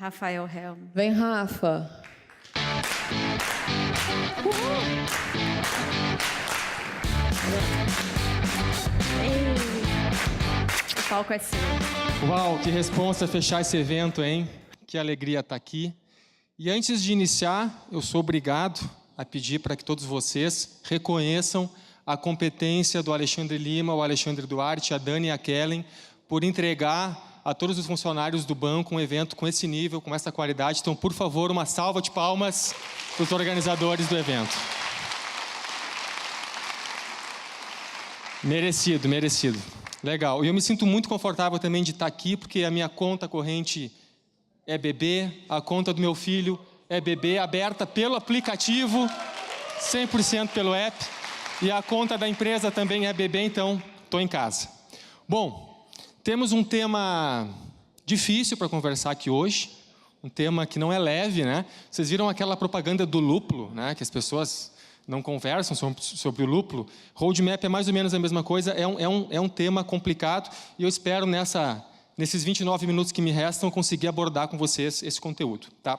Rafael Helm. Vem, Rafa. O palco é seu. Uau, que responsa fechar esse evento, hein? Que alegria estar aqui. E antes de iniciar, eu sou obrigado a pedir para que todos vocês reconheçam a competência do Alexandre Lima, o Alexandre Duarte, a Dani e a Kellen, por entregar a todos os funcionários do banco um evento com esse nível, com essa qualidade. Então, por favor, uma salva de palmas para os organizadores do evento. Merecido, merecido. Legal. E eu me sinto muito confortável também de estar aqui, porque a minha conta corrente é BB, a conta do meu filho é BB, aberta pelo aplicativo, 100% pelo app, e a conta da empresa também é BB, então estou em casa. Bom, temos um tema difícil para conversar aqui hoje, um tema que não é leve, né? Vocês viram aquela propaganda do lúpulo, né? Que as pessoas não conversam sobre o lúpulo. Roadmap é mais ou menos a mesma coisa, é um tema complicado, e eu espero nesses 29 minutos que me restam conseguir abordar com vocês esse conteúdo. Tá?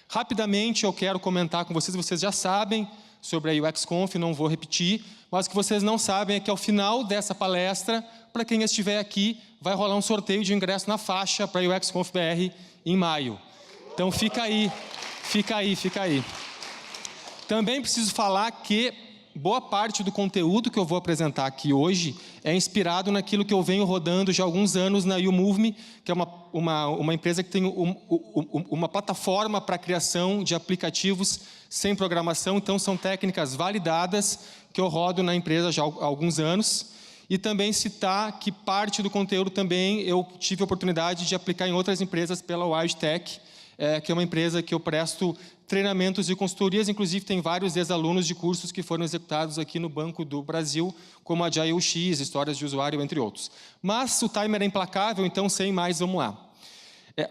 Rapidamente eu quero comentar com vocês, vocês já sabem sobre a UXConf, não vou repetir, mas o que vocês não sabem é que ao final dessa palestra, para quem estiver aqui, vai rolar um sorteio de ingresso na faixa para a UXConf BR em maio. Então fica aí, fica aí, fica aí. Também preciso falar que boa parte do conteúdo que eu vou apresentar aqui hoje é inspirado naquilo que eu venho rodando já há alguns anos na YouMove, que é uma empresa que tem uma plataforma para a criação de aplicativos sem programação. Então, são técnicas validadas que eu rodo na empresa já há alguns anos. E também citar que parte do conteúdo também eu tive a oportunidade de aplicar em outras empresas pela WildTech, que é uma empresa que eu presto treinamentos e consultorias, inclusive tem vários ex-alunos de cursos que foram executados aqui no Banco do Brasil, como a Agile X, histórias de usuário, entre outros. Mas o timer é implacável, então sem mais, vamos lá.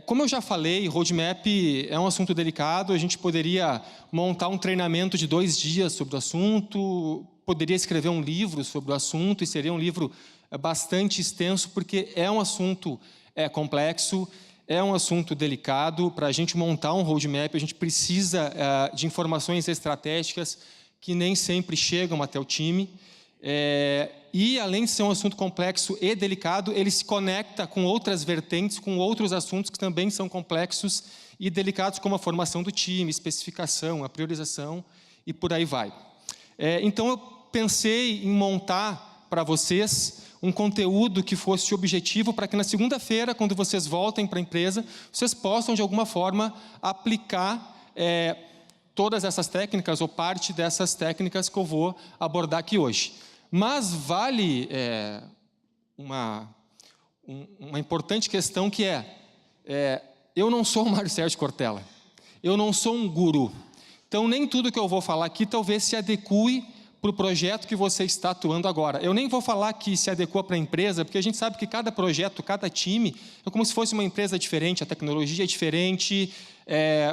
Como eu já falei, roadmap é um assunto delicado, a gente poderia montar um treinamento de 2 dias sobre o assunto, poderia escrever um livro sobre o assunto, e seria um livro bastante extenso, porque é um assunto complexo, é um assunto delicado. Para a gente montar um roadmap, a gente precisa de informações estratégicas que nem sempre chegam até o time. E, além de ser um assunto complexo e delicado, ele se conecta com outras vertentes, com outros assuntos que também são complexos e delicados, como a formação do time, especificação, a priorização e por aí vai. Então, eu pensei em montar para vocês um conteúdo que fosse objetivo para que na segunda-feira, quando vocês voltem para a empresa, vocês possam, de alguma forma, aplicar todas essas técnicas ou parte dessas técnicas que eu vou abordar aqui hoje. Mas vale uma importante questão que eu não sou o Mário Sérgio Cortella, eu não sou um guru. Então, nem tudo que eu vou falar aqui talvez se adeque para o projeto que você está atuando agora. Eu nem vou falar que se adequa para a empresa, porque a gente sabe que cada projeto, cada time, é como se fosse uma empresa diferente, a tecnologia é diferente,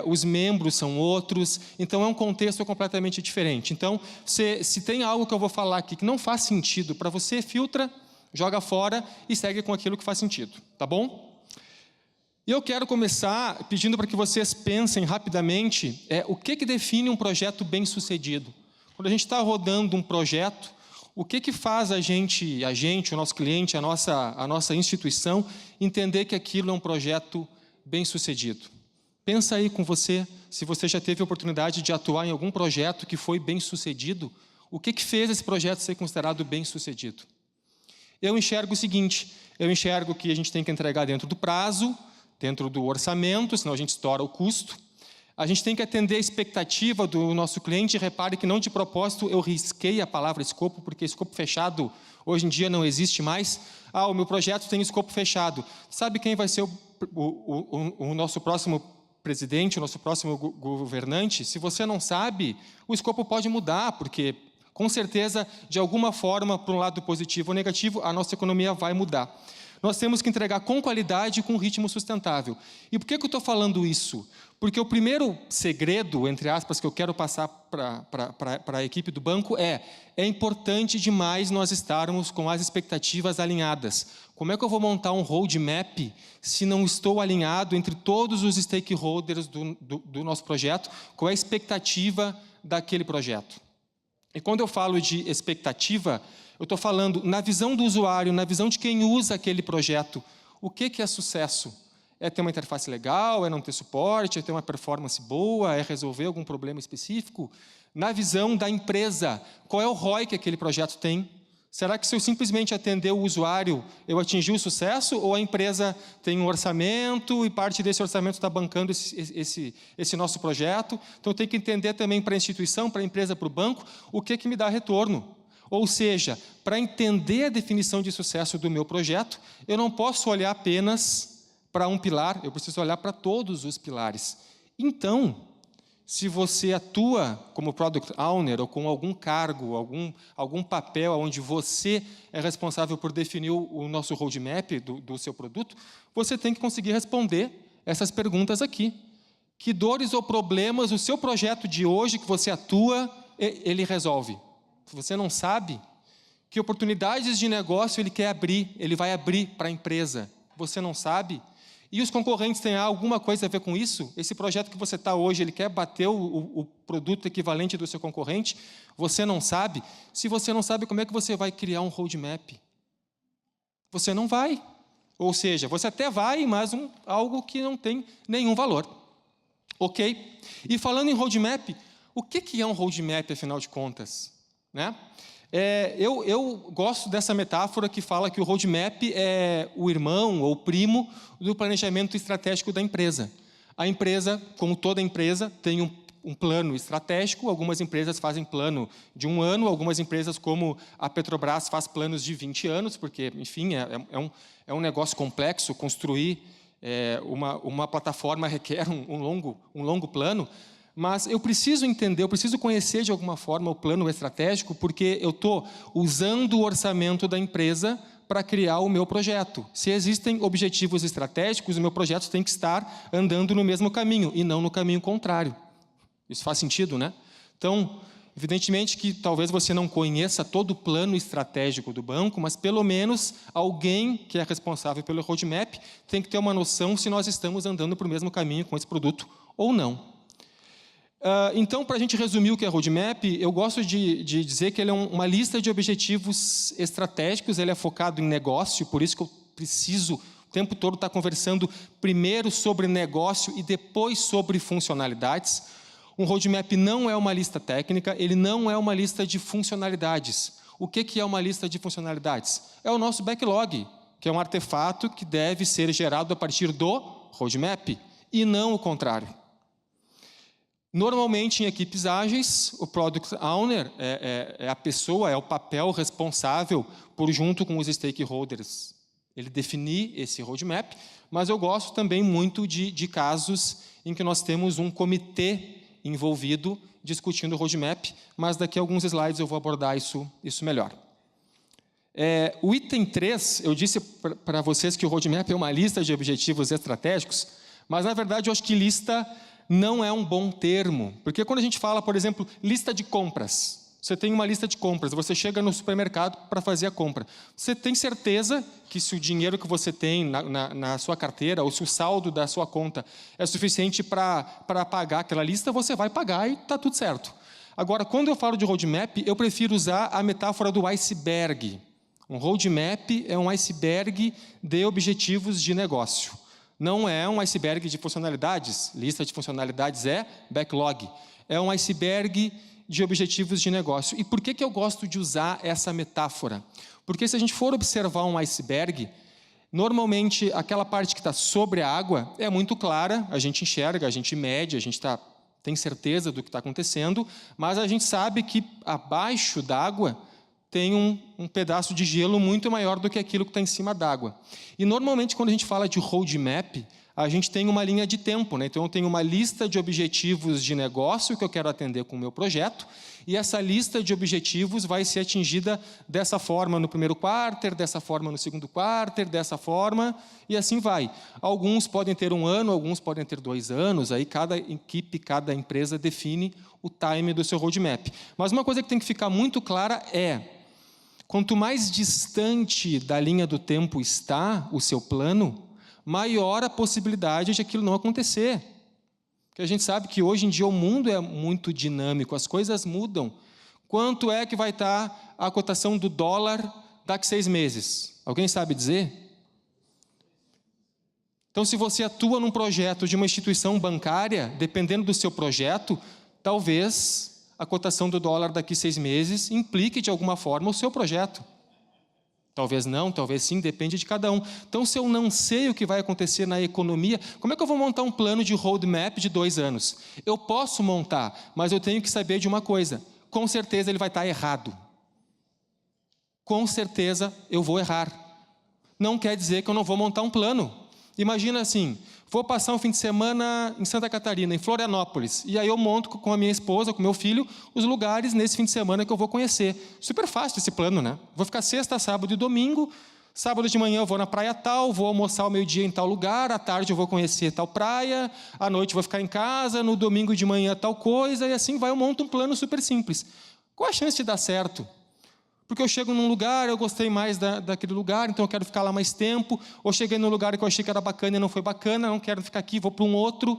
os membros são outros, então é um contexto completamente diferente. Então, se tem algo que eu vou falar aqui que não faz sentido para você, filtra, joga fora e segue com aquilo que faz sentido, tá bom? E eu quero começar pedindo para que vocês pensem rapidamente o que define um projeto bem-sucedido. Quando a gente está rodando um projeto, o que faz o nosso cliente, a nossa instituição, entender que aquilo é um projeto bem-sucedido? Pensa aí com você, se você já teve a oportunidade de atuar em algum projeto que foi bem-sucedido, o que fez esse projeto ser considerado bem-sucedido? Eu enxergo o seguinte, eu enxergo que a gente tem que entregar dentro do prazo, dentro do orçamento, senão a gente estoura o custo. A gente tem que atender a expectativa do nosso cliente. Repare que não de propósito eu risquei a palavra escopo, porque escopo fechado hoje em dia não existe mais. O meu projeto tem escopo fechado. Sabe quem vai ser o nosso próximo presidente, o nosso próximo governante? Se você não sabe, o escopo pode mudar, porque com certeza, de alguma forma, para um lado positivo ou negativo, a nossa economia vai mudar. nós temos que entregar com qualidade e com ritmo sustentável. E por que eu estou falando isso? Porque o primeiro segredo, entre aspas, que eu quero passar para a equipe do banco é importante demais nós estarmos com as expectativas alinhadas. Como é que eu vou montar um roadmap se não estou alinhado entre todos os stakeholders do nosso projeto? Qual é a expectativa daquele projeto? E quando eu falo de expectativa, eu estou falando na visão do usuário, na visão de quem usa aquele projeto. O que é sucesso? É ter uma interface legal, é não ter suporte, é ter uma performance boa, é resolver algum problema específico? Na visão da empresa, qual é o ROI que aquele projeto tem? Será que se eu simplesmente atender o usuário, eu atingi o sucesso? Ou a empresa tem um orçamento e parte desse orçamento está bancando esse nosso projeto? Então, eu tenho que entender também para a instituição, para a empresa, para o banco, o que me dá retorno. Ou seja, para entender a definição de sucesso do meu projeto, eu não posso olhar apenas para um pilar, eu preciso olhar para todos os pilares. Então, se você atua como Product Owner ou com algum cargo, algum papel onde você é responsável por definir o nosso roadmap do seu produto, você tem que conseguir responder essas perguntas aqui. Que dores ou problemas o seu projeto de hoje que você atua, ele resolve? Se você não sabe, que oportunidades de negócio ele quer abrir, ele vai abrir para a empresa, você não sabe, e os concorrentes têm alguma coisa a ver com isso? Esse projeto que você está hoje, ele quer bater o produto equivalente do seu concorrente, você não sabe? Se você não sabe, como é que você vai criar um roadmap? Você não vai. Ou seja, você até vai, mas algo que não tem nenhum valor. Ok? E falando em roadmap, o que é um roadmap, afinal de contas? Né? Eu gosto dessa metáfora que fala que o roadmap é o irmão ou o primo do planejamento estratégico da empresa. A empresa, como toda empresa, tem um plano estratégico. Algumas empresas fazem plano de 1 ano, algumas empresas, como a Petrobras, faz planos de 20 anos, porque, enfim, é um negócio complexo. Construir uma plataforma requer um longo plano. Mas eu preciso entender, eu preciso conhecer de alguma forma o plano estratégico, porque eu estou usando o orçamento da empresa para criar o meu projeto. Se existem objetivos estratégicos, o meu projeto tem que estar andando no mesmo caminho, e não no caminho contrário. Isso faz sentido, né? Então, evidentemente que talvez você não conheça todo o plano estratégico do banco, mas pelo menos alguém que é responsável pelo roadmap tem que ter uma noção se nós estamos andando para o mesmo caminho com esse produto ou não. Então, para a gente resumir o que é roadmap, eu gosto de dizer que ele é uma lista de objetivos estratégicos, ele é focado em negócio, por isso que eu preciso o tempo todo estar conversando primeiro sobre negócio e depois sobre funcionalidades. Um roadmap não é uma lista técnica, ele não é uma lista de funcionalidades. O que é uma lista de funcionalidades? É o nosso backlog, que é um artefato que deve ser gerado a partir do roadmap, e não o contrário. Normalmente, em equipes ágeis, o Product Owner é a pessoa, é o papel responsável por, junto com os stakeholders, ele definir esse roadmap, mas eu gosto também muito de casos em que nós temos um comitê envolvido discutindo o roadmap, mas daqui a alguns slides eu vou abordar isso melhor. O item 3, eu disse para vocês que o roadmap é uma lista de objetivos estratégicos, mas, na verdade, eu acho que lista não é um bom termo, porque quando a gente fala, por exemplo, lista de compras, você tem uma lista de compras, você chega no supermercado para fazer a compra. Você tem certeza que se o dinheiro que você tem na sua carteira, ou se o saldo da sua conta é suficiente para pagar aquela lista, você vai pagar e está tudo certo. Agora, quando eu falo de roadmap, eu prefiro usar a metáfora do iceberg. Um roadmap é um iceberg de objetivos de negócio. Não é um iceberg de funcionalidades, lista de funcionalidades é backlog. É um iceberg de objetivos de negócio. E por que eu gosto de usar essa metáfora? Porque se a gente for observar um iceberg, normalmente aquela parte que está sobre a água é muito clara, a gente enxerga, a gente mede, a gente tem certeza do que está acontecendo, mas a gente sabe que abaixo d'água tem um pedaço de gelo muito maior do que aquilo que está em cima d'água. E, normalmente, quando a gente fala de roadmap, a gente tem uma linha de tempo, né? Então, eu tenho uma lista de objetivos de negócio que eu quero atender com o meu projeto, e essa lista de objetivos vai ser atingida dessa forma no primeiro quarter, dessa forma no segundo quarter, dessa forma, e assim vai. Alguns podem ter 1 ano, alguns podem ter 2 anos, aí cada equipe, cada empresa define o time do seu roadmap. Mas uma coisa que tem que ficar muito clara é, quanto mais distante da linha do tempo está o seu plano, maior a possibilidade de aquilo não acontecer. Porque a gente sabe que hoje em dia o mundo é muito dinâmico, as coisas mudam. Quanto é que vai estar a cotação do dólar daqui a 6 meses? Alguém sabe dizer? Então, se você atua num projeto de uma instituição bancária, dependendo do seu projeto, talvez a cotação do dólar daqui a 6 meses implique de alguma forma o seu projeto. Talvez não, talvez sim, depende de cada um. Então, se eu não sei o que vai acontecer na economia, como é que eu vou montar um plano de roadmap de 2 anos? Eu posso montar, mas eu tenho que saber de uma coisa. Com certeza ele vai estar errado. Com certeza eu vou errar. Não quer dizer que eu não vou montar um plano. Imagina assim, vou passar um fim de semana em Santa Catarina, em Florianópolis, e aí eu monto com a minha esposa, com o meu filho, os lugares nesse fim de semana que eu vou conhecer. Super fácil esse plano, né? Vou ficar sexta, sábado e domingo, sábado de manhã eu vou na praia tal, vou almoçar ao meio-dia em tal lugar, à tarde eu vou conhecer tal praia, à noite eu vou ficar em casa, no domingo de manhã tal coisa, e assim vai, eu monto um plano super simples. Qual a chance de dar certo? Porque eu chego num lugar, eu gostei mais daquele lugar, então eu quero ficar lá mais tempo. Ou cheguei num lugar que eu achei que era bacana e não foi bacana, não quero ficar aqui, vou para um outro.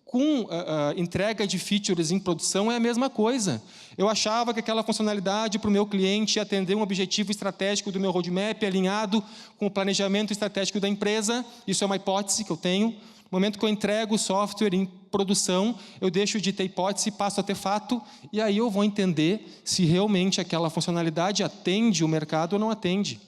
Com entrega de features em produção é a mesma coisa. Eu achava que aquela funcionalidade para o meu cliente ia atender um objetivo estratégico do meu roadmap, alinhado com o planejamento estratégico da empresa. Isso é uma hipótese que eu tenho. No momento que eu entrego o software em produção, eu deixo de ter hipótese e passo a ter fato, e aí eu vou entender se realmente aquela funcionalidade atende o mercado ou não atende.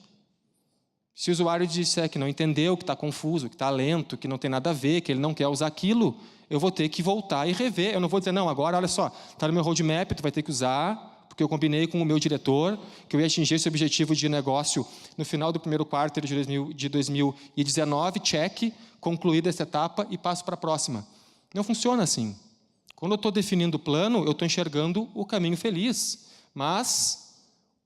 Se o usuário disser que não entendeu, que está confuso, que está lento, que não tem nada a ver, que ele não quer usar aquilo, eu vou ter que voltar e rever. Eu não vou dizer, não, agora, olha só, está no meu roadmap, tu vai ter que usar, porque eu combinei com o meu diretor que eu ia atingir esse objetivo de negócio no final do primeiro quarto de 2019, check, concluída essa etapa e passo para a próxima. Não funciona assim. Quando eu estou definindo o plano, eu estou enxergando o caminho feliz, mas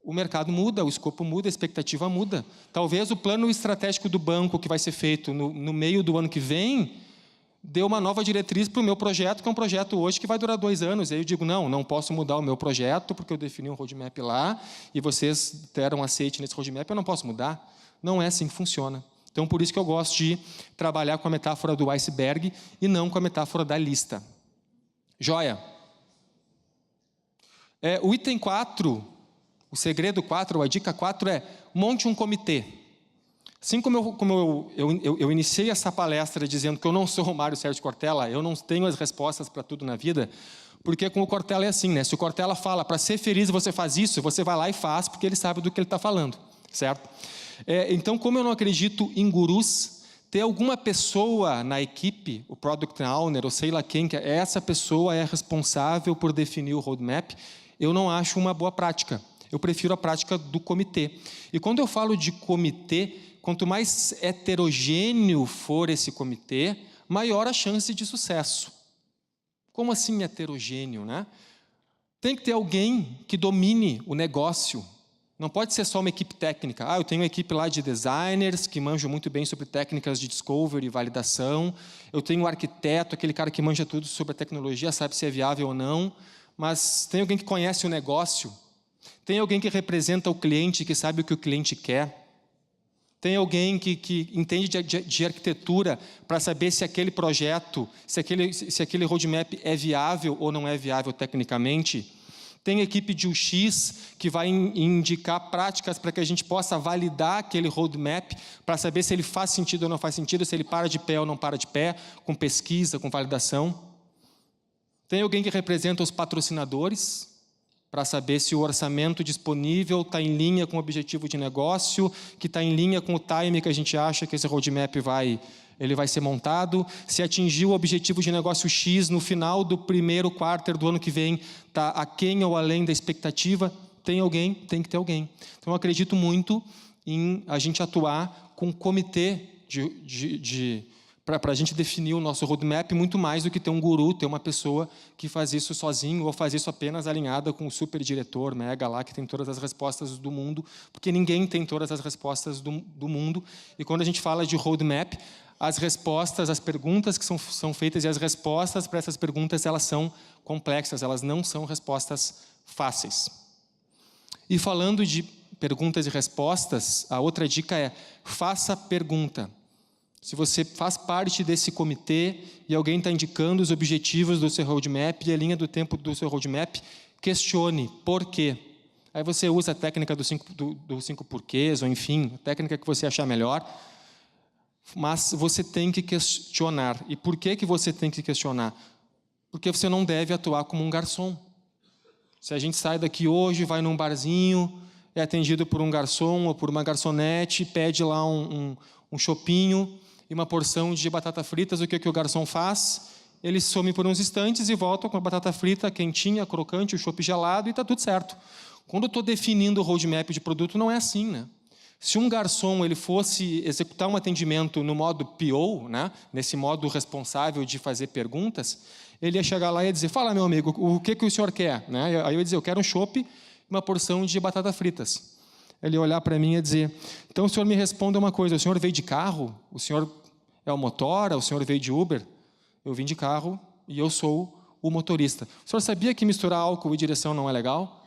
o mercado muda, o escopo muda, a expectativa muda. Talvez o plano estratégico do banco que vai ser feito no meio do ano que vem dê uma nova diretriz para o meu projeto, que é um projeto hoje que vai durar 2 anos. Aí eu digo, não posso mudar o meu projeto, porque eu defini um roadmap lá, e vocês deram aceite nesse roadmap, eu não posso mudar. Não é assim que funciona. Então, por isso que eu gosto de trabalhar com a metáfora do iceberg e não com a metáfora da lista. Joia? O item 4, o segredo 4, a dica 4 é monte um comitê. Assim como eu iniciei essa palestra dizendo que eu não sou o Mário Sérgio Cortella, eu não tenho as respostas para tudo na vida, porque com o Cortella é assim, né? Se o Cortella fala, para ser feliz você faz isso, você vai lá e faz, porque ele sabe do que ele está falando, certo? Então, como eu não acredito em gurus, ter alguma pessoa na equipe, o Product Owner, ou sei lá quem, que essa pessoa é responsável por definir o roadmap, eu não acho uma boa prática. Eu prefiro a prática do comitê. E quando eu falo de comitê, quanto mais heterogêneo for esse comitê, maior a chance de sucesso. Como assim heterogêneo, né? Tem que ter alguém que domine o negócio. Não pode ser só uma equipe técnica. Eu tenho uma equipe lá de designers que manjam muito bem sobre técnicas de discovery e validação. Eu tenho um arquiteto, aquele cara que manja tudo sobre a tecnologia, sabe se é viável ou não. Mas tem alguém que conhece o negócio. Tem alguém que representa o cliente, que sabe o que o cliente quer. Tem alguém que entende de arquitetura para saber se aquele projeto, se aquele roadmap é viável ou não é viável tecnicamente. Tem equipe de UX que vai indicar práticas para que a gente possa validar aquele roadmap para saber se ele faz sentido ou não faz sentido, se ele para de pé ou não para de pé, com pesquisa, com validação. Tem alguém que representa os patrocinadores para saber se o orçamento disponível está em linha com o objetivo de negócio, que está em linha com o time que a gente acha que esse roadmap vai ser montado, se atingir o objetivo de negócio X no final do primeiro quarter do ano que vem, está aquém ou além da expectativa, tem que ter alguém. Então, eu acredito muito em a gente atuar com um comitê de para a gente definir o nosso roadmap, muito mais do que ter um guru, ter uma pessoa que faz isso sozinho ou faz isso apenas alinhada com o super diretor mega lá, que tem todas as respostas do mundo, porque ninguém tem todas as respostas do mundo. E quando a gente fala de roadmap, as respostas, as perguntas que são feitas e as respostas para essas perguntas, elas são complexas, elas não são respostas fáceis. E falando de perguntas e respostas, a outra dica é: faça pergunta. Se você faz parte desse comitê e alguém está indicando os objetivos do seu roadmap e a linha do tempo do seu roadmap, questione por quê. Aí você usa a técnica dos cinco porquês, ou enfim, a técnica que você achar melhor, mas você tem que questionar. E por que você tem que questionar? Porque você não deve atuar como um garçom. Se a gente sai daqui hoje, vai num barzinho, é atendido por um garçom ou por uma garçonete, pede lá um chopinho e uma porção de batata fritas, o que o garçom faz? Ele some por uns instantes e volta com a batata frita quentinha, crocante, o chopp gelado e está tudo certo. Quando eu estou definindo o roadmap de produto, não é assim, né? Se um garçom ele fosse executar um atendimento no modo PO, né, nesse modo responsável de fazer perguntas, ele ia chegar lá e ia dizer: fala, meu amigo, o que o senhor quer? Né? Aí eu ia dizer: eu quero um chopp e uma porção de batata fritas. Ele ia olhar para mim e ia dizer: então o senhor me responda uma coisa, o senhor veio de carro? O senhor é o motora? O senhor veio de Uber? Eu vim de carro e eu sou o motorista. O senhor sabia que misturar álcool e direção não é legal?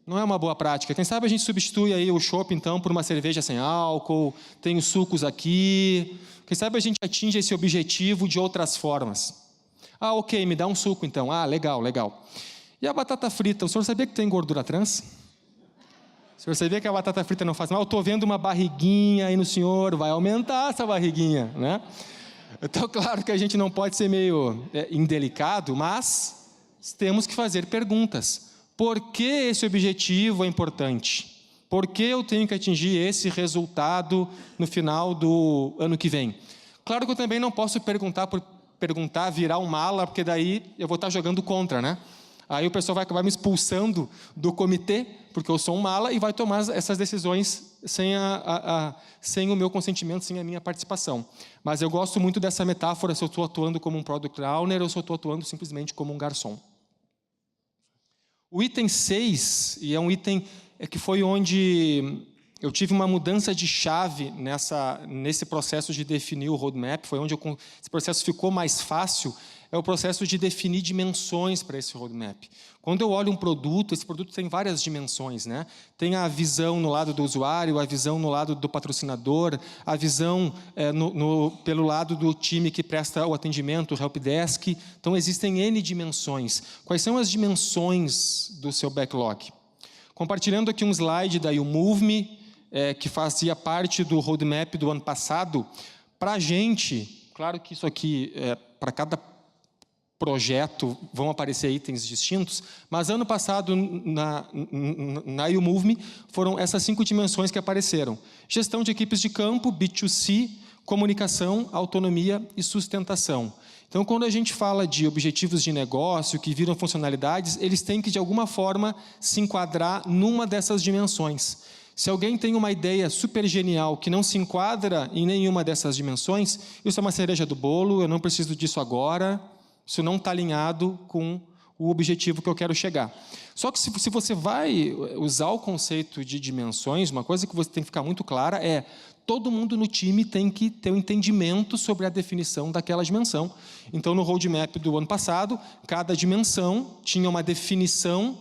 Não é uma boa prática. Quem sabe a gente substitui aí o chopp, então, por uma cerveja sem álcool, tem os sucos aqui. Quem sabe a gente atinge esse objetivo de outras formas. Ah, ok, me dá um suco, então. Ah, legal, legal. E a batata frita? O senhor sabia que tem gordura trans? O senhor sabia que a batata frita não faz mal? Eu estou vendo uma barriguinha aí no senhor, vai aumentar essa barriguinha, né? Então, claro que a gente não pode ser meio indelicado, mas temos que fazer perguntas. Por que esse objetivo é importante? Por que eu tenho que atingir esse resultado no final do ano que vem? Claro que eu também não posso perguntar por perguntar, virar um mala, porque daí eu vou estar jogando contra, né? Aí o pessoal vai acabar me expulsando do comitê, porque eu sou um mala, e vai tomar essas decisões sem o meu consentimento, sem a minha participação. Mas eu gosto muito dessa metáfora, se eu estou atuando como um Product Owner ou se eu estou atuando simplesmente como um garçom. O item 6, e é um item que foi onde eu tive uma mudança de chave nesse processo de definir o roadmap, foi onde esse processo ficou mais fácil, é o processo de definir dimensões para esse roadmap. Quando eu olho um produto, esse produto tem várias dimensões, né? Tem a visão no lado do usuário, a visão no lado do patrocinador, a visão pelo lado do time que presta o atendimento, o helpdesk. Então, existem N dimensões. Quais são as dimensões do seu backlog? Compartilhando aqui um slide da YouMove, que fazia parte do roadmap do ano passado, para a gente, claro que isso aqui, para cada projeto vão aparecer itens distintos, mas ano passado na YouMove foram essas 5 dimensões que apareceram: gestão de equipes de campo, B2C, comunicação, autonomia e sustentação. Então, quando a gente fala de objetivos de negócio que viram funcionalidades, eles têm que, de alguma forma, se enquadrar numa dessas dimensões. Se alguém tem uma ideia super genial que não se enquadra em nenhuma dessas dimensões, isso é uma cereja do bolo, eu não preciso disso agora, isso não está alinhado com o objetivo que eu quero chegar. Só que se você vai usar o conceito de dimensões, uma coisa que você tem que ficar muito clara é: todo mundo no time tem que ter um entendimento sobre a definição daquela dimensão. Então, no roadmap do ano passado, cada dimensão tinha uma definição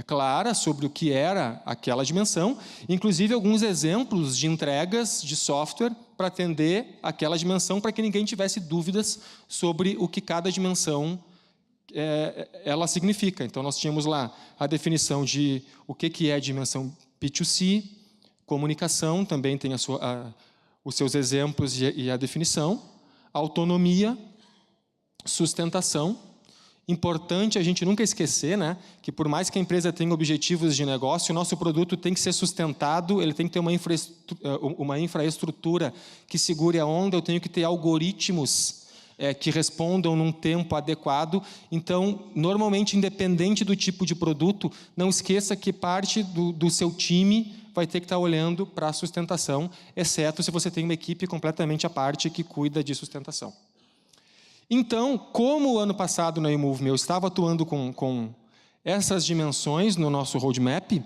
clara sobre o que era aquela dimensão, inclusive alguns exemplos de entregas de software para atender aquela dimensão, para que ninguém tivesse dúvidas sobre o que cada dimensão ela significa. Então, nós tínhamos lá a definição de o que é a dimensão B2C, comunicação, também tem os seus exemplos e a definição, autonomia, sustentação. Importante a gente nunca esquecer, né, que por mais que a empresa tenha objetivos de negócio, o nosso produto tem que ser sustentado, ele tem que ter uma infraestrutura que segure a onda, eu tenho que ter algoritmos que respondam num tempo adequado. Então, normalmente, independente do tipo de produto, não esqueça que parte do seu time vai ter que estar olhando para a sustentação, exceto se você tem uma equipe completamente à parte que cuida de sustentação. Então, como o ano passado na eMove eu estava atuando com essas dimensões no nosso roadmap,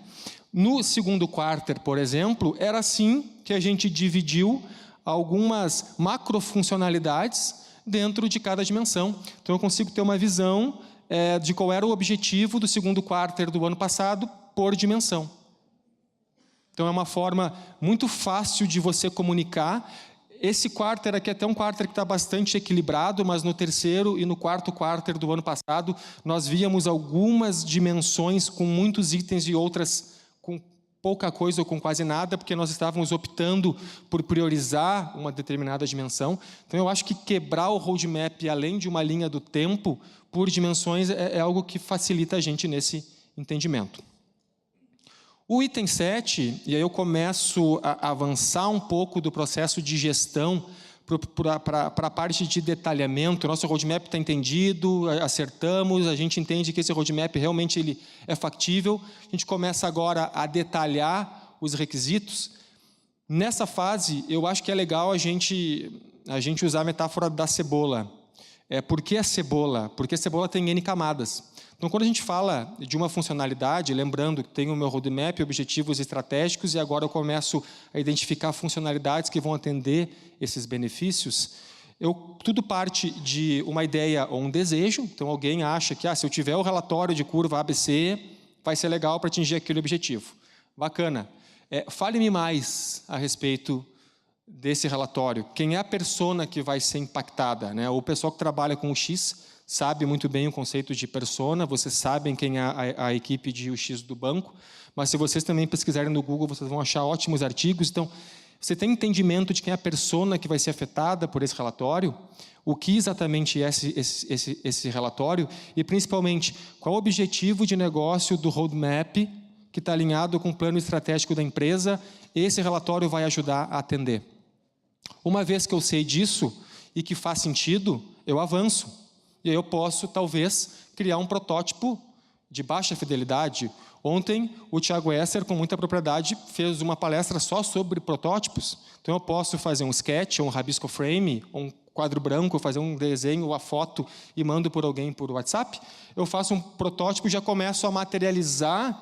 no segundo quarter, por exemplo, era assim que a gente dividiu algumas macrofuncionalidades dentro de cada dimensão. Então, eu consigo ter uma visão de qual era o objetivo do segundo quarter do ano passado por dimensão. Então, é uma forma muito fácil de você comunicar. Esse quarter aqui é até um quarter que está bastante equilibrado, mas no terceiro e no quarto quarter do ano passado, nós víamos algumas dimensões com muitos itens e outras com pouca coisa ou com quase nada, porque nós estávamos optando por priorizar uma determinada dimensão. Então, eu acho que quebrar o roadmap além de uma linha do tempo por dimensões é algo que facilita a gente nesse entendimento. O item 7, e aí eu começo a avançar um pouco do processo de gestão para a parte de detalhamento. O nosso roadmap está entendido, acertamos, a gente entende que esse roadmap realmente ele é factível. A gente começa agora a detalhar os requisitos. Nessa fase, eu acho que é legal a gente usar a metáfora da cebola. Por que a cebola? Porque a cebola tem N camadas. Então, quando a gente fala de uma funcionalidade, lembrando que tem o meu roadmap, objetivos estratégicos, e agora eu começo a identificar funcionalidades que vão atender esses benefícios, tudo parte de uma ideia ou um desejo. Então, alguém acha que se eu tiver o relatório de curva ABC, vai ser legal para atingir aquele objetivo. Bacana. Fale-me mais a respeito desse relatório. Quem é a persona que vai ser impactada, né? O pessoal que trabalha com o X sabe muito bem o conceito de persona, vocês sabem quem é a equipe de UX do banco, mas se vocês também pesquisarem no Google, vocês vão achar ótimos artigos. Então, você tem entendimento de quem é a persona que vai ser afetada por esse relatório? O que exatamente é esse relatório? E, principalmente, qual o objetivo de negócio do roadmap que está alinhado com o plano estratégico da empresa? Esse relatório vai ajudar a atender. Uma vez que eu sei disso e que faz sentido, eu avanço. E aí eu posso, talvez, criar um protótipo de baixa fidelidade. Ontem, o Thiago Esser, com muita propriedade, fez uma palestra só sobre protótipos. Então, eu posso fazer um sketch, ou um rabisco frame, ou um quadro branco, fazer um desenho, ou a foto, e mando por alguém por WhatsApp. Eu faço um protótipo e já começo a materializar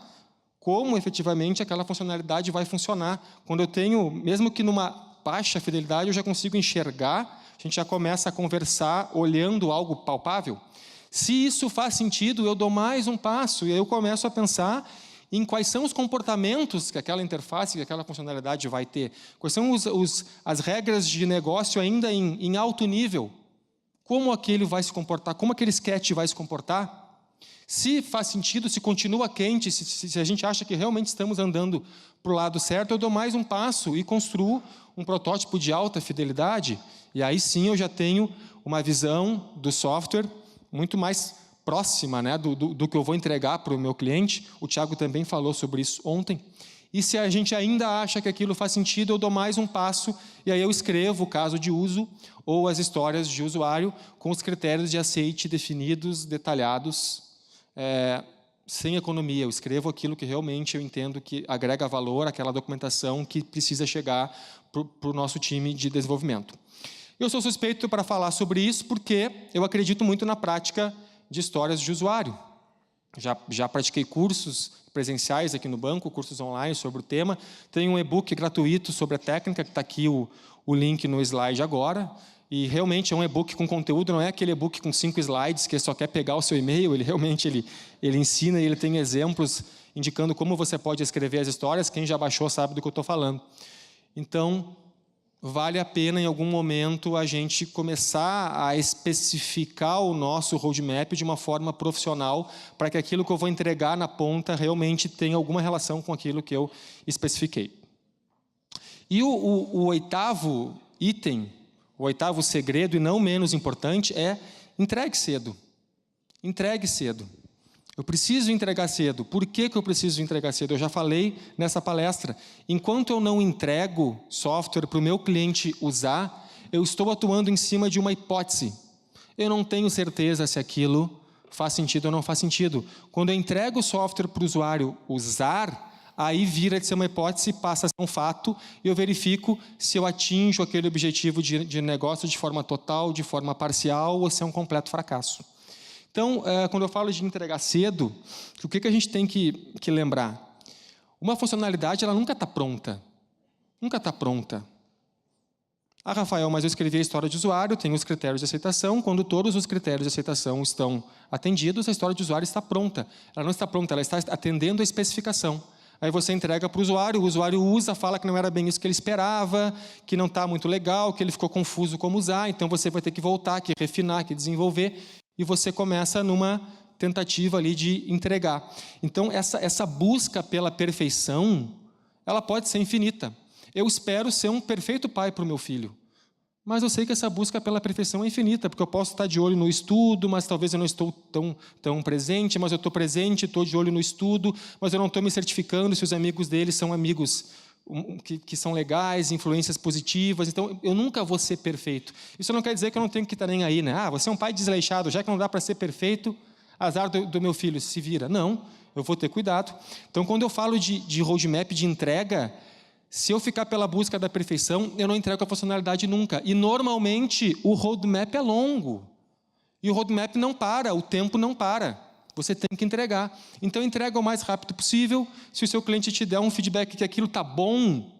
como, efetivamente, aquela funcionalidade vai funcionar. Quando eu tenho, mesmo que numa baixa fidelidade, eu já consigo enxergar. A gente já começa a conversar olhando algo palpável. Se isso faz sentido, eu dou mais um passo e aí eu começo a pensar em quais são os comportamentos que aquela interface, que aquela funcionalidade vai ter. Quais são as regras de negócio ainda em alto nível. Como aquele vai se comportar, como aquele sketch vai se comportar. Se faz sentido, se continua quente, se a gente acha que realmente estamos andando para o lado certo, eu dou mais um passo e construo um protótipo de alta fidelidade. E aí sim eu já tenho uma visão do software muito mais próxima, né, do que eu vou entregar para o meu cliente. O Thiago também falou sobre isso ontem. E se a gente ainda acha que aquilo faz sentido, eu dou mais um passo e aí eu escrevo o caso de uso ou as histórias de usuário com os critérios de aceite definidos, detalhados, sem economia. Eu escrevo aquilo que realmente eu entendo que agrega valor àquela documentação que precisa chegar para o nosso time de desenvolvimento. Eu sou suspeito para falar sobre isso porque eu acredito muito na prática de histórias de usuário. Já pratiquei cursos presenciais aqui no banco, cursos online sobre o tema. Tem um e-book gratuito sobre a técnica, que está aqui o link no slide agora. E realmente é um e-book com conteúdo, não é aquele e-book com 5 slides que só quer pegar o seu e-mail. Ele realmente ele ensina e ele tem exemplos indicando como você pode escrever as histórias. Quem já baixou sabe do que eu estou falando. Então, vale a pena, em algum momento, a gente começar a especificar o nosso roadmap de uma forma profissional para que aquilo que eu vou entregar na ponta realmente tenha alguma relação com aquilo que eu especifiquei. E o oitavo item, o oitavo segredo, e não menos importante, é entregue cedo. Entregue cedo. Eu preciso entregar cedo. Por que eu preciso entregar cedo? Eu já falei nessa palestra. Enquanto eu não entrego software para o meu cliente usar, eu estou atuando em cima de uma hipótese. Eu não tenho certeza se aquilo faz sentido ou não faz sentido. Quando eu entrego o software para o usuário usar, aí vira de ser uma hipótese, passa a ser um fato, e eu verifico se eu atinjo aquele objetivo de negócio de forma total, de forma parcial, ou se é um completo fracasso. Então, quando eu falo de entregar cedo, o que a gente tem que lembrar? Uma funcionalidade, ela nunca está pronta. Nunca está pronta. Rafael, mas eu escrevi a história de usuário, tenho os critérios de aceitação. Quando todos os critérios de aceitação estão atendidos, a história de usuário está pronta. Ela não está pronta, ela está atendendo a especificação. Aí você entrega para o usuário usa, fala que não era bem isso que ele esperava, que não está muito legal, que ele ficou confuso como usar, então você vai ter que voltar, que refinar, que desenvolver, e você começa numa tentativa ali de entregar. Então, essa busca pela perfeição, ela pode ser infinita. Eu espero ser um perfeito pai para o meu filho. Mas eu sei que essa busca pela perfeição é infinita, porque eu posso estar de olho no estudo, mas talvez eu não estou tão presente, mas eu estou presente, estou de olho no estudo, mas eu não estou me certificando se os amigos dele são amigos que são legais, influências positivas. Então, eu nunca vou ser perfeito. Isso não quer dizer que eu não tenho que estar nem aí, né? Você é um pai desleixado, já que não dá para ser perfeito, azar do meu filho, se vira. Não, eu vou ter cuidado. Então, quando eu falo de roadmap de entrega, se eu ficar pela busca da perfeição, eu não entrego a funcionalidade nunca. E, normalmente, o roadmap é longo. E o roadmap não para, o tempo não para. Você tem que entregar. Então, entrega o mais rápido possível. Se o seu cliente te der um feedback que aquilo está bom,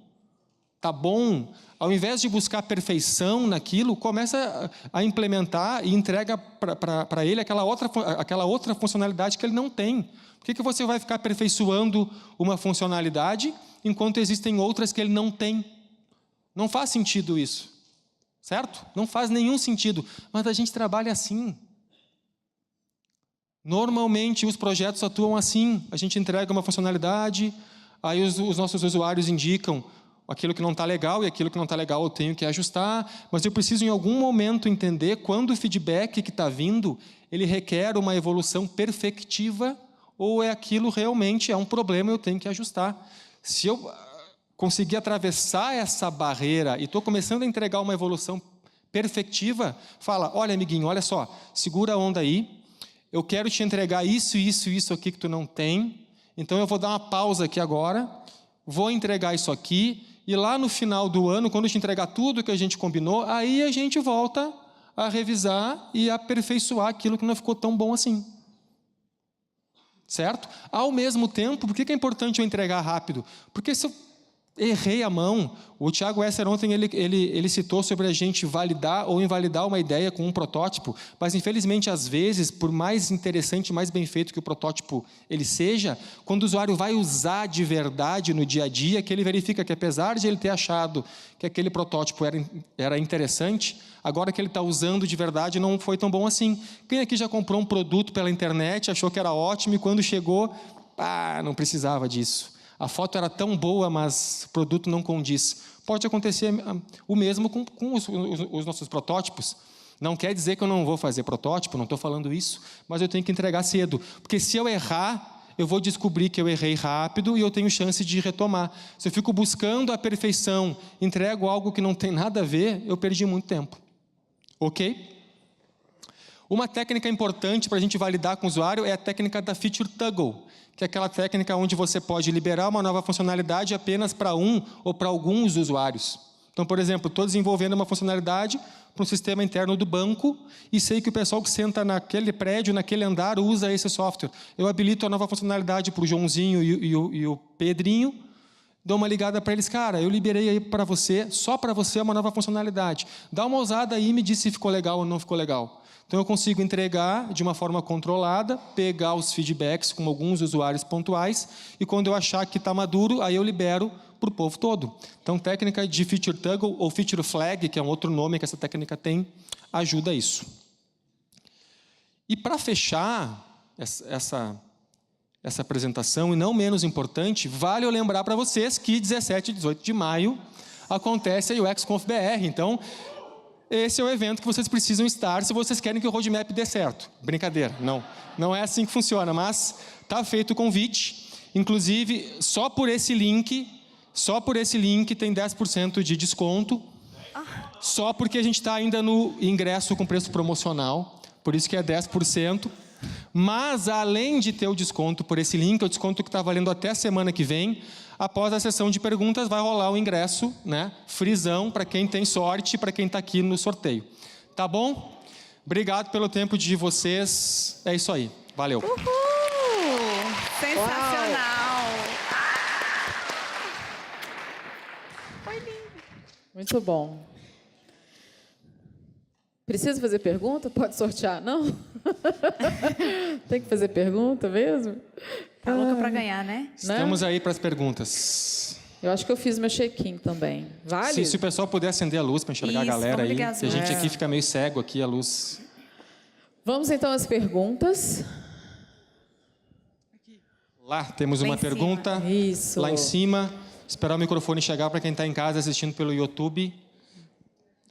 ao invés de buscar perfeição naquilo, começa a implementar e entrega para ele aquela outra funcionalidade que ele não tem. Por que você vai ficar aperfeiçoando uma funcionalidade enquanto existem outras que ele não tem? Não faz sentido isso, certo? Não faz nenhum sentido, mas a gente trabalha assim. Normalmente os projetos atuam assim, a gente entrega uma funcionalidade, aí os nossos usuários indicam aquilo que não está legal, e aquilo que não está legal eu tenho que ajustar, mas eu preciso em algum momento entender quando o feedback que está vindo, ele requer uma evolução perfectiva, ou é aquilo realmente é um problema e eu tenho que ajustar. Se eu conseguir atravessar essa barreira e estou começando a entregar uma evolução perfectiva, fala, olha amiguinho, olha só, segura a onda aí, eu quero te entregar isso aqui que tu não tem, então eu vou dar uma pausa aqui agora, vou entregar isso aqui, e lá no final do ano, quando eu te entregar tudo que a gente combinou, aí a gente volta a revisar e aperfeiçoar aquilo que não ficou tão bom assim. Certo? Ao mesmo tempo, por que é importante eu entregar rápido? Porque se eu errei a mão, o Thiago Esser ontem ele citou sobre a gente validar ou invalidar uma ideia com um protótipo, mas infelizmente às vezes, por mais interessante, mais bem feito que o protótipo ele seja, quando o usuário vai usar de verdade no dia a dia, que ele verifica que apesar de ele ter achado que aquele protótipo era interessante, agora que ele está usando de verdade não foi tão bom assim. Quem aqui já comprou um produto pela internet, achou que era ótimo e quando chegou, não precisava disso. A foto era tão boa, mas o produto não condiz. Pode acontecer o mesmo com os nossos protótipos. Não quer dizer que eu não vou fazer protótipo, não estou falando isso, mas eu tenho que entregar cedo. Porque se eu errar, eu vou descobrir que eu errei rápido e eu tenho chance de retomar. Se eu fico buscando a perfeição, entrego algo que não tem nada a ver, eu perdi muito tempo. Ok? Uma técnica importante para a gente validar com o usuário é a técnica da Feature Toggle, que é aquela técnica onde você pode liberar uma nova funcionalidade apenas para um ou para alguns usuários. Então, por exemplo, estou desenvolvendo uma funcionalidade para um sistema interno do banco e sei que o pessoal que senta naquele prédio, naquele andar, usa esse software. Eu habilito a nova funcionalidade para o Joãozinho e o Pedrinho, dou uma ligada para eles, cara, eu liberei aí para você, só para você uma nova funcionalidade. Dá uma ousada aí e me diz se ficou legal ou não ficou legal. Então, eu consigo entregar de uma forma controlada, pegar os feedbacks com alguns usuários pontuais, e quando eu achar que está maduro, aí eu libero para o povo todo. Então, técnica de Feature Toggle ou Feature Flag, que é um outro nome que essa técnica tem, ajuda isso. E para fechar essa apresentação, e não menos importante, vale eu lembrar para vocês que 17 e 18 de maio acontece a UX Conf BR. Então, esse é o evento que vocês precisam estar se vocês querem que o roadmap dê certo. Brincadeira, não é assim que funciona, mas está feito o convite. Inclusive, só por esse link tem 10% de desconto, só porque a gente está ainda no ingresso com preço promocional, por isso que é 10%. Mas, além de ter o desconto por esse link, é o desconto que está valendo até a semana que vem, após a sessão de perguntas vai rolar o ingresso, né? Frisão para quem tem sorte, para quem está aqui no sorteio. Tá bom? Obrigado pelo tempo de vocês. É isso aí. Valeu. Uhul! Sensacional! Foi lindo. Muito bom. Precisa fazer pergunta? Pode sortear? Não? Tem que fazer pergunta mesmo? Tá louca para ganhar, né? Estamos aí para as perguntas. Eu acho que eu fiz meu check-in também. Vale? Se o pessoal puder acender a luz para enxergar a Isso, galera vamos aí. ligar as Que a gente luzes. aqui fica meio cego aqui, a luz. Vamos então às perguntas. Lá temos Lá uma em cima. pergunta. Isso. Lá em cima. Esperar o microfone chegar para quem está em casa assistindo pelo YouTube.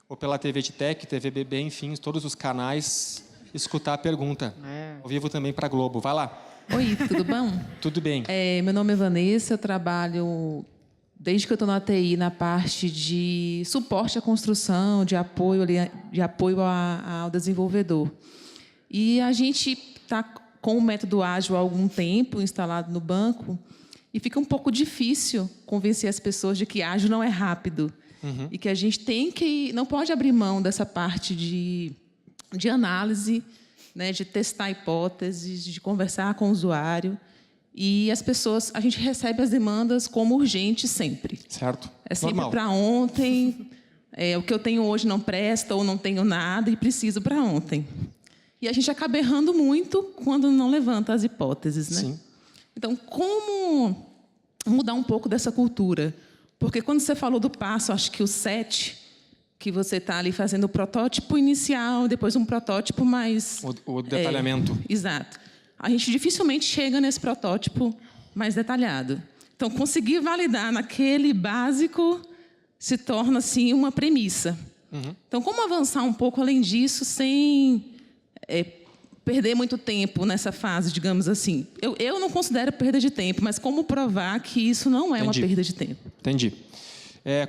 Ou pela TV de Tech, TV BB, enfim, todos os canais. Escutar a pergunta. Ao vivo também para a Globo. Vai lá. Oi, tudo bom? Tudo bem. Meu nome é Vanessa, eu trabalho, desde que eu estou na TI, na parte de suporte à construção, de apoio ao desenvolvedor. E a gente está com o método ágil há algum tempo instalado no banco e fica um pouco difícil convencer as pessoas de que ágil não é rápido. E que a gente não pode abrir mão dessa parte de análise, né, de testar hipóteses, de conversar com o usuário. E as pessoas, a gente recebe as demandas como urgentes sempre. Certo. É sempre Normal. para ontem. O que eu tenho hoje não presta ou não tenho nada e preciso para ontem. E a gente acaba errando muito quando não levanta as hipóteses, né? Sim. Então, como mudar um pouco dessa cultura? Porque quando você falou do passo, acho que o 7, que você está ali fazendo o protótipo inicial, depois um protótipo mais... O detalhamento. Exato. A gente dificilmente chega nesse protótipo mais detalhado. Então, conseguir validar naquele básico se torna, assim, uma premissa. Então, como avançar um pouco além disso sem perder muito tempo nessa fase, digamos assim? Eu não considero perda de tempo, mas como provar que isso não é uma perda de tempo? Entendi.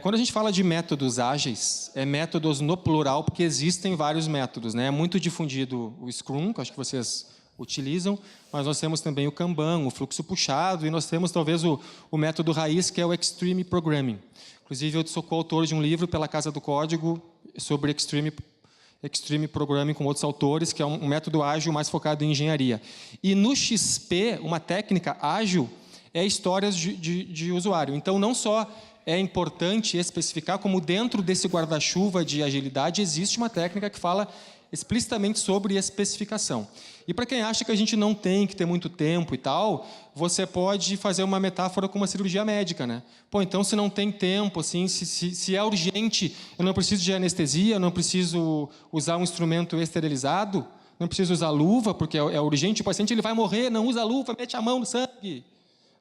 Quando a gente fala de métodos ágeis, é métodos no plural, porque existem vários métodos, né? É muito difundido o Scrum, que eu acho que vocês utilizam, mas nós temos também o Kanban, o fluxo puxado, e nós temos talvez o método raiz, que é o Extreme Programming. Inclusive, eu sou coautor de um livro pela Casa do Código sobre Extreme Programming com outros autores, que é um método ágil mais focado em engenharia. E no XP, uma técnica ágil é histórias de usuário. Então, não só é importante especificar, como dentro desse guarda-chuva de agilidade existe uma técnica que fala explicitamente sobre especificação. E para quem acha que a gente não tem que ter muito tempo e tal, você pode fazer uma metáfora com uma cirurgia médica, né? Pô, então se não tem tempo, assim, se é urgente, eu não preciso de anestesia, eu não preciso usar um instrumento esterilizado, não preciso usar luva, porque é urgente, o paciente ele vai morrer, não usa luva, mete a mão no sangue.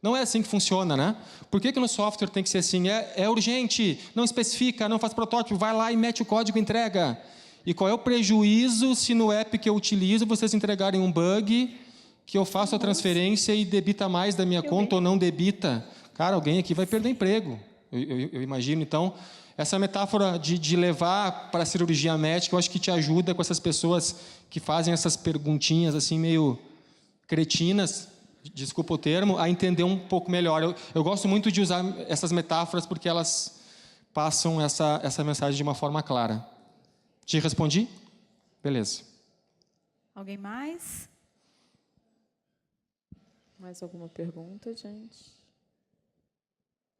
Não é assim que funciona, né? Por que no software tem que ser assim? É urgente, não especifica, não faz protótipo, vai lá e mete o código e entrega. E qual é o prejuízo se no app que eu utilizo vocês entregarem um bug, que eu faço a transferência e debita mais da minha conta ou não debita? Cara, alguém aqui vai perder emprego, eu imagino. Então, essa metáfora de levar para a cirurgia médica, eu acho que te ajuda com essas pessoas que fazem essas perguntinhas assim meio cretinas, desculpa o termo, a entender um pouco melhor. Eu gosto muito de usar essas metáforas porque elas passam essa mensagem de uma forma clara. Te respondi? Beleza. Alguém mais? Mais alguma pergunta, gente?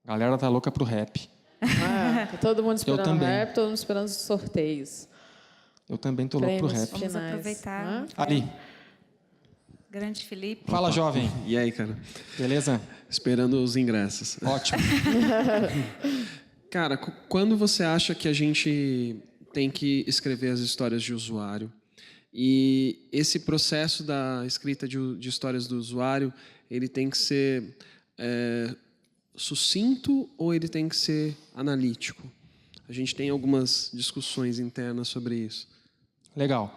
A galera tá louca pro rap. Tá todo mundo esperando o também. rap, todo mundo esperando os sorteios. Eu também tô louco pro Prêmios rap. Vamos finais. aproveitar. Ali. Grande Felipe. Fala, jovem. E aí, cara? Beleza? Esperando os ingressos. Ótimo. Cara, quando você acha que a gente tem que escrever as histórias de usuário e esse processo da escrita de histórias do usuário, ele tem que ser sucinto ou ele tem que ser analítico? A gente tem algumas discussões internas sobre isso. Legal.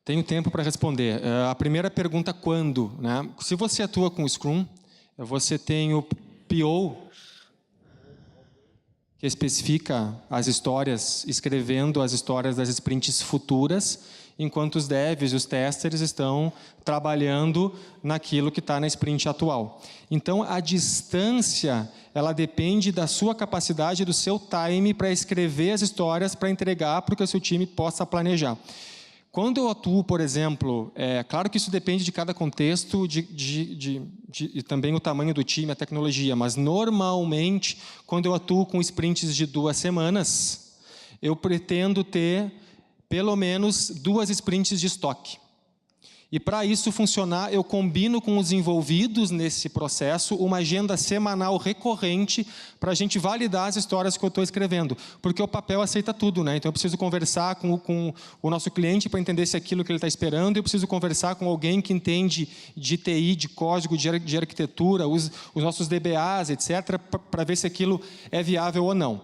Tenho tempo para responder. A primeira pergunta, quando? Né? Se você atua com Scrum, você tem o PO, que especifica as histórias, escrevendo as histórias das sprints futuras, enquanto os devs e os testers estão trabalhando naquilo que está na sprint atual. Então, a distância, ela depende da sua capacidade, do seu time para escrever as histórias, para entregar para que o seu time possa planejar. Quando eu atuo, por exemplo, claro que isso depende de cada contexto e também o tamanho do time, a tecnologia, mas normalmente, quando eu atuo com sprints de 2 semanas, eu pretendo ter pelo menos 2 sprints de estoque. E para isso funcionar, eu combino com os envolvidos nesse processo uma agenda semanal recorrente para a gente validar as histórias que eu estou escrevendo. Porque o papel aceita tudo, né? Então eu preciso conversar com o nosso cliente para entender se é aquilo que ele está esperando, eu preciso conversar com alguém que entende de TI, de código, de arquitetura, os nossos DBAs, etc., para ver se aquilo é viável ou não.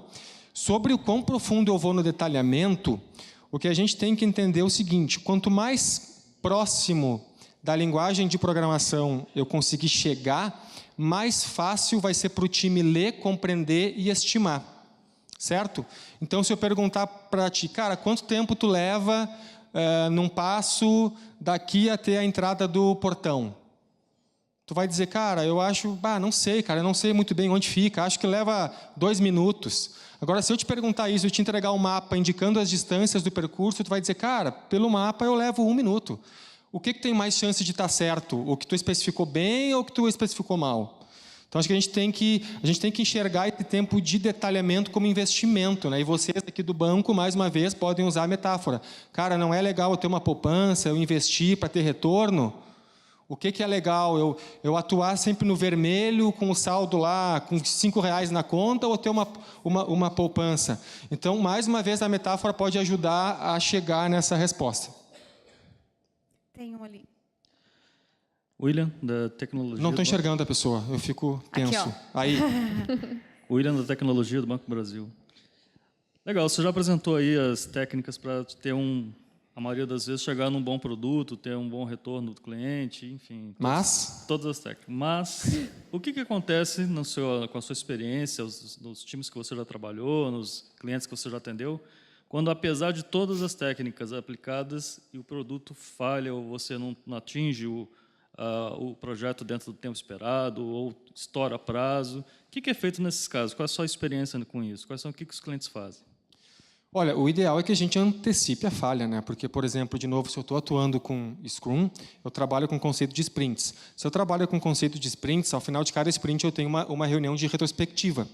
Sobre o quão profundo eu vou no detalhamento, o que a gente tem que entender é o seguinte: quanto mais próximo da linguagem de programação eu conseguir chegar, mais fácil vai ser para o time ler, compreender e estimar, certo? Então, se eu perguntar para ti, cara, quanto tempo tu leva num passo daqui até a entrada do portão? Tu vai dizer, cara, eu acho, não sei, cara, eu não sei muito bem onde fica, acho que leva 2 minutos. Agora, se eu te perguntar isso, eu te entregar um mapa indicando as distâncias do percurso, tu vai dizer, cara, pelo mapa eu levo 1 minuto. O que tem mais chance de estar certo? O que tu especificou bem ou o que tu especificou mal? Então, acho que a gente tem que enxergar esse tempo de detalhamento como investimento, né? E vocês aqui do banco, mais uma vez, podem usar a metáfora. Cara, não é legal eu ter uma poupança, eu investir para ter retorno? O que é legal? Eu atuar sempre no vermelho, com o saldo lá, com R$5 na conta, ou ter uma poupança? Então, mais uma vez, a metáfora pode ajudar a chegar nessa resposta. Tem um ali. William, da Tecnologia... Não estou enxergando a pessoa, eu fico tenso. Aqui, Aí. William, da Tecnologia do Banco do Brasil. Legal, você já apresentou aí as técnicas para ter a maioria das vezes, chegar num bom produto, ter um bom retorno do cliente, enfim. Todas as técnicas. Mas, o que acontece com a sua experiência, nos times que você já trabalhou, nos clientes que você já atendeu, quando, apesar de todas as técnicas aplicadas, e o produto falha, ou você não atinge o projeto dentro do tempo esperado, ou estoura prazo? O que é feito nesses casos? Qual é a sua experiência com isso? O que os clientes fazem? Olha, o ideal é que a gente antecipe a falha, né? Porque, por exemplo, de novo, se eu estou atuando com Scrum, eu trabalho com o conceito de sprints. Se eu trabalho com o conceito de sprints, ao final de cada sprint eu tenho uma reunião de retrospectiva.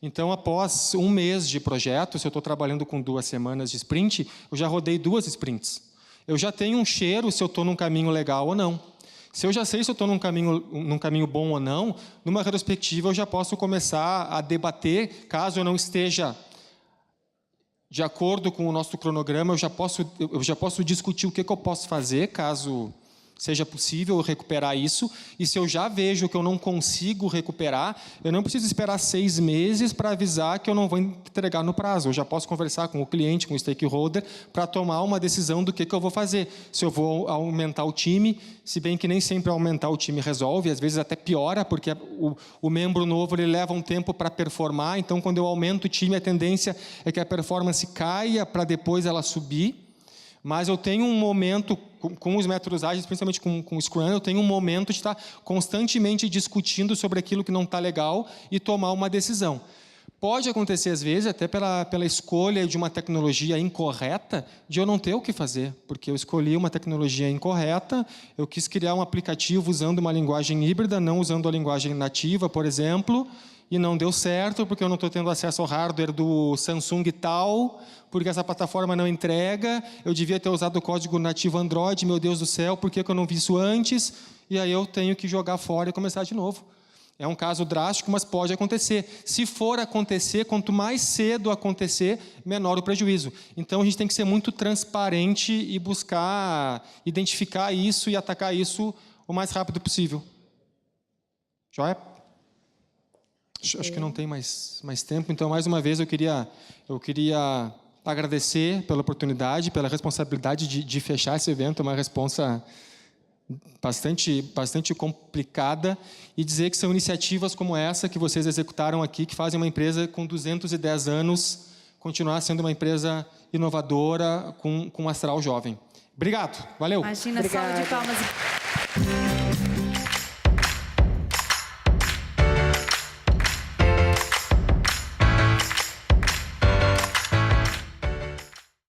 Então, após 1 mês de projeto, se eu estou trabalhando com 2 semanas de sprint, eu já rodei 2 sprints. Eu já tenho um cheiro se eu estou num caminho legal ou não. Se eu já sei se eu estou num caminho bom ou não, numa retrospectiva eu já posso começar a debater, caso eu não esteja de acordo com o nosso cronograma, eu já posso discutir o que eu posso fazer, caso seja possível recuperar isso. E se eu já vejo que eu não consigo recuperar, eu não preciso esperar 6 meses para avisar que eu não vou entregar no prazo. Eu já posso conversar com o cliente, com o stakeholder, para tomar uma decisão do que eu vou fazer. Se eu vou aumentar o time, se bem que nem sempre aumentar o time resolve, às vezes até piora, porque o membro novo ele leva um tempo para performar. Então, quando eu aumento o time, a tendência é que a performance caia para depois ela subir. Mas eu tenho um momento, com os métodos ágeis, principalmente com o Scrum, eu tenho um momento de estar constantemente discutindo sobre aquilo que não está legal e tomar uma decisão. Pode acontecer, às vezes, até pela escolha de uma tecnologia incorreta, de eu não ter o que fazer, porque eu escolhi uma tecnologia incorreta, eu quis criar um aplicativo usando uma linguagem híbrida, não usando a linguagem nativa, por exemplo, e não deu certo, porque eu não estou tendo acesso ao hardware do Samsung e tal, porque essa plataforma não entrega, eu devia ter usado o código nativo Android, meu Deus do céu, por que eu não vi isso antes? E aí eu tenho que jogar fora e começar de novo. É um caso drástico, mas pode acontecer. Se for acontecer, quanto mais cedo acontecer, menor o prejuízo. Então, a gente tem que ser muito transparente e buscar identificar isso e atacar isso o mais rápido possível. Joia? Acho que não tem mais tempo, então, mais uma vez, eu queria agradecer pela oportunidade, pela responsabilidade de fechar esse evento, uma responsa bastante complicada, e dizer que são iniciativas como essa que vocês executaram aqui, que fazem uma empresa com 210 anos continuar sendo uma empresa inovadora com um astral jovem. Obrigado, valeu. Imagina, salva de palmas.